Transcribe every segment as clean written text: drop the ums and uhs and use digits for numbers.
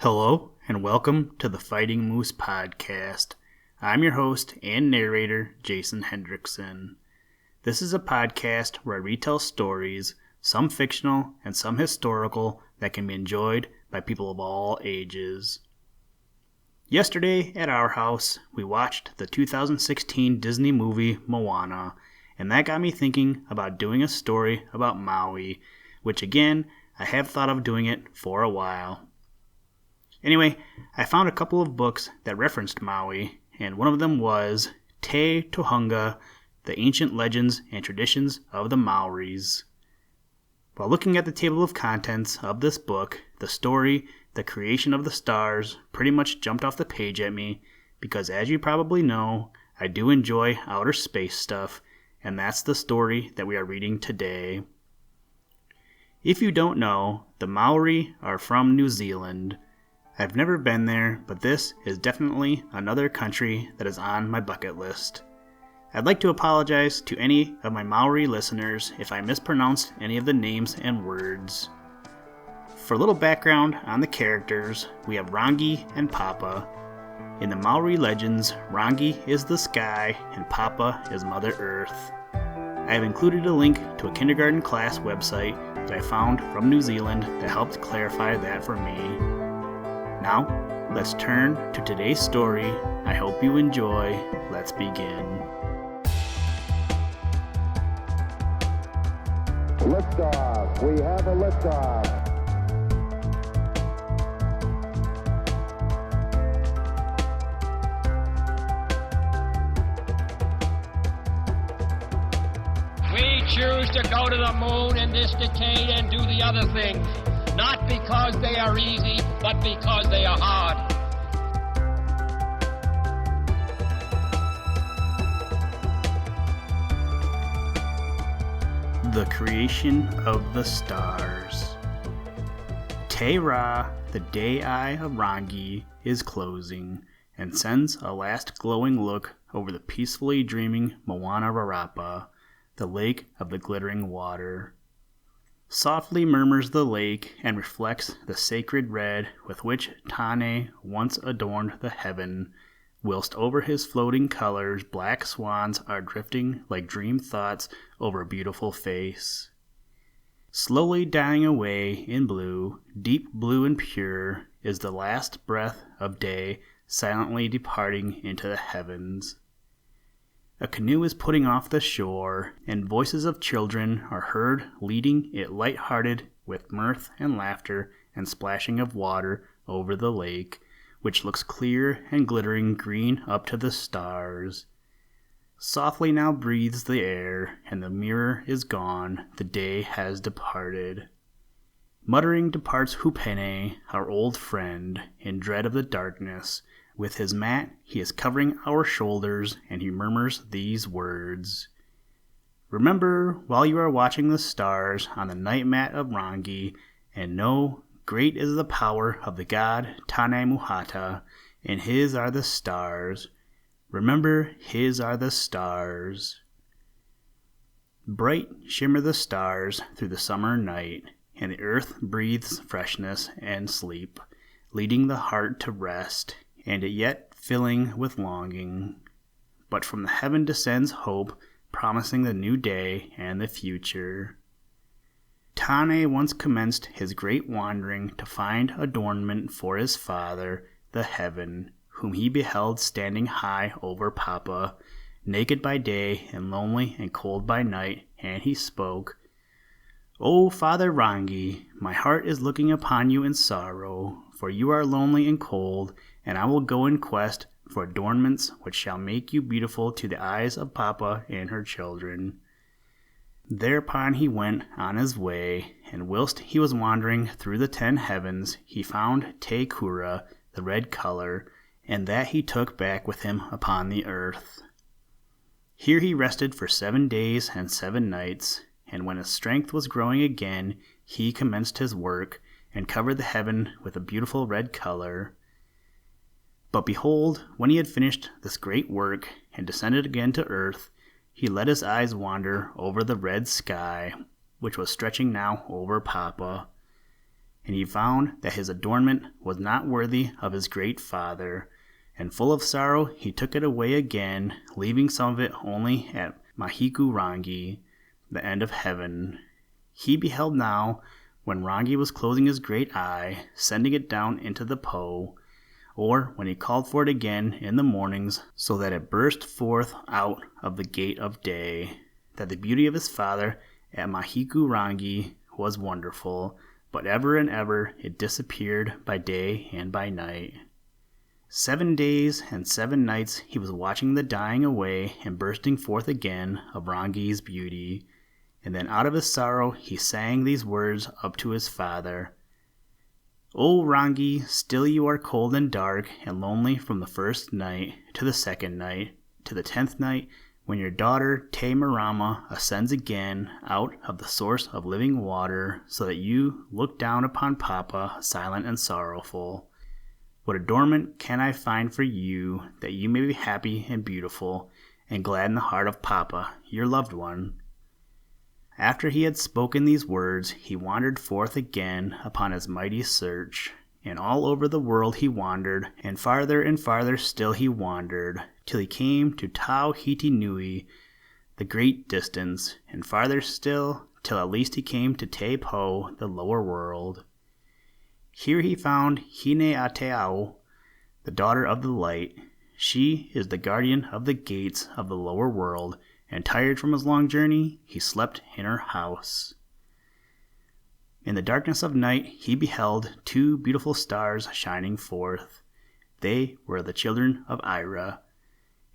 Hello, and welcome to the Fighting Moose Podcast. I'm your host and narrator, Jason Hendrickson. This is a podcast where I retell stories, some fictional and some historical, that can be enjoyed by people of all ages. Yesterday at our house, we watched the 2016 Disney movie Moana, and that got me thinking about doing a story about Maui, which again, I have thought of doing it for a while. Anyway, I found a couple of books that referenced Maui, and one of them was Te Tohunga, The Ancient Legends and Traditions of the Maoris. While looking at the table of contents of this book, the story, The Creation of the Stars, pretty much jumped off the page at me, because as you probably know, I do enjoy outer space stuff, and that's the story that we are reading today. If you don't know, the Maori are from New Zealand. I've never been there, but this is definitely another country that is on my bucket list. I'd like to apologize to any of my Maori listeners if I mispronounced any of the names and words. For a little background on the characters, we have Rangi and Papa. In the Maori legends, Rangi is the sky and Papa is Mother Earth. I have included a link to a kindergarten class website that I found from New Zealand that helped clarify that for me. Now, let's turn to today's story. I hope you enjoy. Let's begin. Liftoff. We have a liftoff. We choose to go to the moon in this decade and do the other things. Not because they are easy, but because they are hard. The Creation of the Stars. Te Ra, the day-eye of Rangi, is closing, and sends a last glowing look over the peacefully dreaming Moana Rarapa, the lake of the glittering water. Softly murmurs the lake and reflects the sacred red with which Tane once adorned the heaven, whilst over his floating colors black swans are drifting like dream thoughts over a beautiful face. Slowly dying away in blue, deep blue and pure, is the last breath of day silently departing into the heavens. A canoe is putting off the shore, and voices of children are heard leading it light-hearted with mirth and laughter and splashing of water over the lake, which looks clear and glittering green up to the stars. Softly now breathes the air, and the mirror is gone, the day has departed. Muttering departs Hupene, our old friend, in dread of the darkness. With his mat, he is covering our shoulders, and he murmurs these words. Remember, while you are watching the stars on the night mat of Rangi, and know, great is the power of the god Tane Muhata, and his are the stars. Remember, his are the stars. Bright shimmer the stars through the summer night, and the earth breathes freshness and sleep, leading the heart to rest, and it yet filling with longing. But from the heaven descends hope, promising the new day and the future. Tane once commenced his great wandering to find adornment for his father, the heaven, whom he beheld standing high over Papa, naked by day and lonely and cold by night, and he spoke, "O Father Rangi, my heart is looking upon you in sorrow, for you are lonely and cold, and I will go in quest for adornments which shall make you beautiful to the eyes of Papa and her children." Thereupon he went on his way, and whilst he was wandering through the 10 heavens, he found Te Kura, the red color, and that he took back with him upon the earth. Here he rested for 7 days and 7 nights, and when his strength was growing again, he commenced his work, and covered the heaven with a beautiful red color. But behold, when he had finished this great work, and descended again to earth, he let his eyes wander over the red sky, which was stretching now over Papa. and he found that his adornment was not worthy of his great father, and full of sorrow he took it away again, leaving some of it only at Mahiku Rangi, the end of heaven. He beheld now, when Rangi was closing his great eye, sending it down into the Po, or when he called for it again in the mornings, so that it burst forth out of the gate of day, that the beauty of his father at Mahiku Rangi was wonderful, but ever and ever it disappeared by day and by night. 7 days and 7 nights he was watching the dying away and bursting forth again of Rangi's beauty, and then out of his sorrow he sang these words up to his father. O Rangi, still you are cold and dark and lonely from the first night to the second night, to the 10th night, when your daughter Te Marama ascends again out of the source of living water, so that you look down upon Papa silent and sorrowful. What adornment can I find for you, that you may be happy and beautiful, and gladden the heart of Papa, your loved one? After he had spoken these words, he wandered forth again upon his mighty search, and all over the world he wandered, and farther still he wandered, till he came to Tau Hiti Nui, the great distance, and farther still, till at least he came to Te Po, the lower world. Here he found Hine Ateao, the daughter of the light. She is the guardian of the gates of the lower world, and tired from his long journey, he slept in her house. In the darkness of night he beheld 2 beautiful stars shining forth. They were the children of Ira,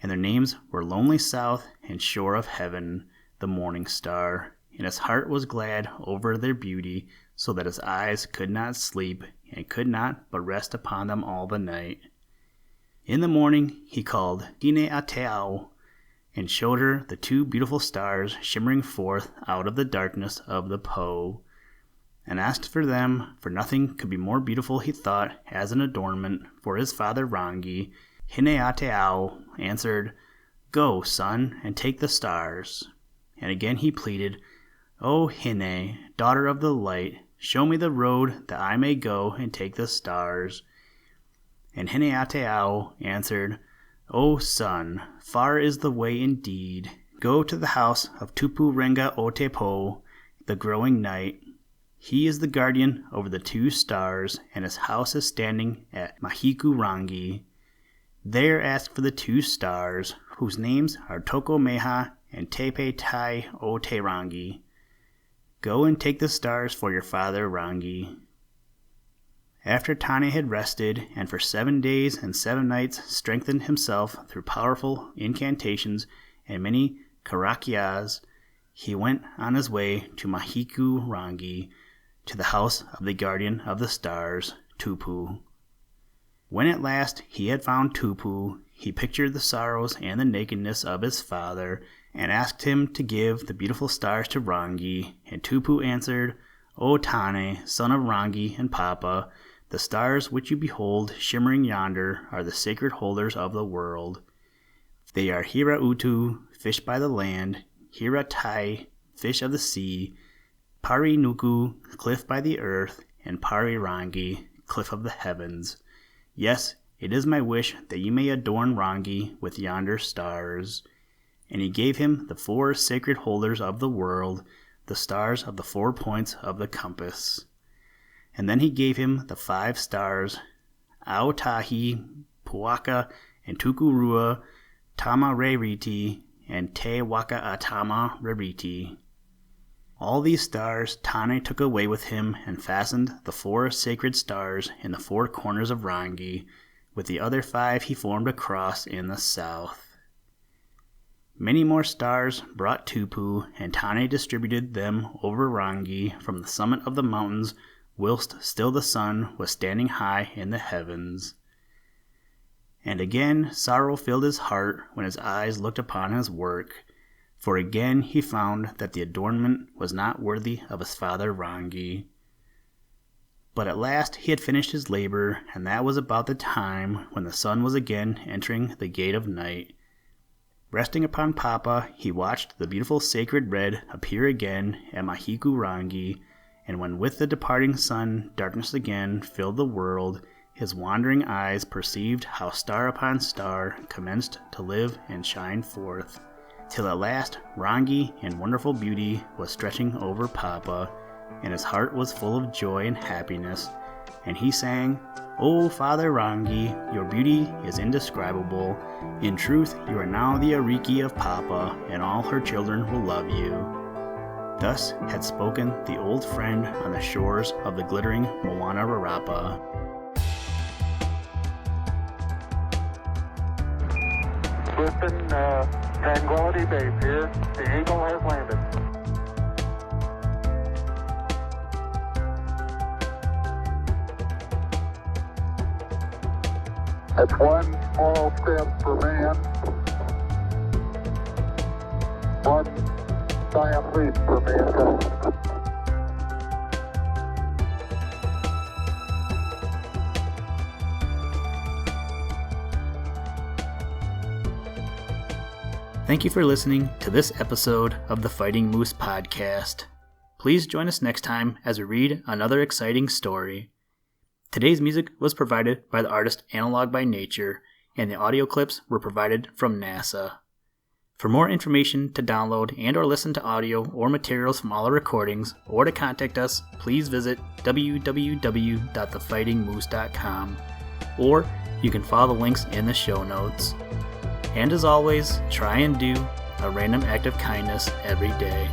and their names were Lonely South and Shore of Heaven, the morning star, and his heart was glad over their beauty, so that his eyes could not sleep, and could not but rest upon them all the night. In the morning he called Hine Ateao, and showed her the 2 beautiful stars shimmering forth out of the darkness of the Po, and asked for them, for nothing could be more beautiful, he thought, as an adornment for his father Rangi. Hine Ateao answered, Go, son, and take the stars. And again he pleaded, O Hine, daughter of the light, show me the road that I may go and take the stars. And Hine Ateao answered, O son, far is the way indeed. Go to the house of Tupu Renga o Te Po, the growing night. He is the guardian over the 2 stars, and his house is standing at Mahiku Rangi. There ask for the 2 stars, whose names are Tokomeha and Tepe Tai o Te Rangi. Go and take the stars for your father Rangi. After Tane had rested, and for 7 days and 7 nights strengthened himself through powerful incantations and many karakias, he went on his way to Mahiku Rangi, to the house of the guardian of the stars, Tupu. When at last he had found Tupu, he pictured the sorrows and the nakedness of his father, and asked him to give the beautiful stars to Rangi, and Tupu answered, O Tane, son of Rangi and Papa, the stars which you behold shimmering yonder are the sacred holders of the world. They are Hira Utu, fish by the land, Hira Tai, fish of the sea, Pari Nuku, cliff by the earth, and Pari Rangi, cliff of the heavens. Yes, it is my wish that you may adorn Rangi with yonder stars. And he gave him the 4 sacred holders of the world, the stars of the 4 points of the compass. And then he gave him the 5 stars, Aotahi, Puaka, and Tukurua, Tama Reriti, and Te Waka Atama Reriti. All these stars Tane took away with him, and fastened the 4 sacred stars in the 4 corners of Rangi. With the other 5 he formed a cross in the south. Many more stars brought Tupu, and Tane distributed them over Rangi from the summit of the mountains, whilst still the sun was standing high in the heavens. And again sorrow filled his heart when his eyes looked upon his work, for again he found that the adornment was not worthy of his father Rangi. But at last he had finished his labor, and that was about the time when the sun was again entering the gate of night. Resting upon Papa, he watched the beautiful sacred red appear again at Mahiku Rangi, And when with the departing sun darkness again filled the world, his wandering eyes perceived how star upon star commenced to live and shine forth, till at last Rangi in wonderful beauty was stretching over Papa, and his heart was full of joy and happiness, and he sang, "O Father Rangi, your beauty is indescribable. In truth, you are now the Ariki of Papa, and all her children will love you." Thus had spoken the old friend on the shores of the glittering Moana Rarapa. Houston, Tranquility Base here. The Eagle has landed. That's one small step for man, one giant leap for mankind. Thank you for listening to this episode of the Fighting Moose podcast. Please join us next time as we read another exciting story. Today's music was provided by the artist Analog by Nature, and the audio clips were provided from NASA. For more information to download and or listen to audio or materials from all our recordings, or to contact us, please visit www.thefightingmoose.com, or you can follow the links in the show notes. And as always, try and do a random act of kindness every day.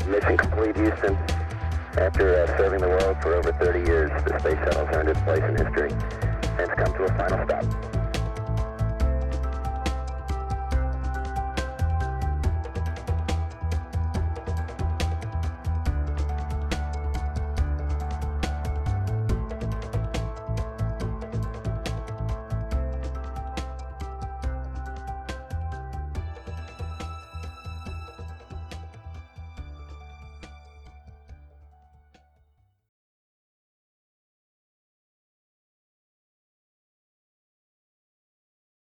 Mission complete, Houston. After serving the world for over 30 years, the space shuttle's earned its place in history and it's come to a final stop.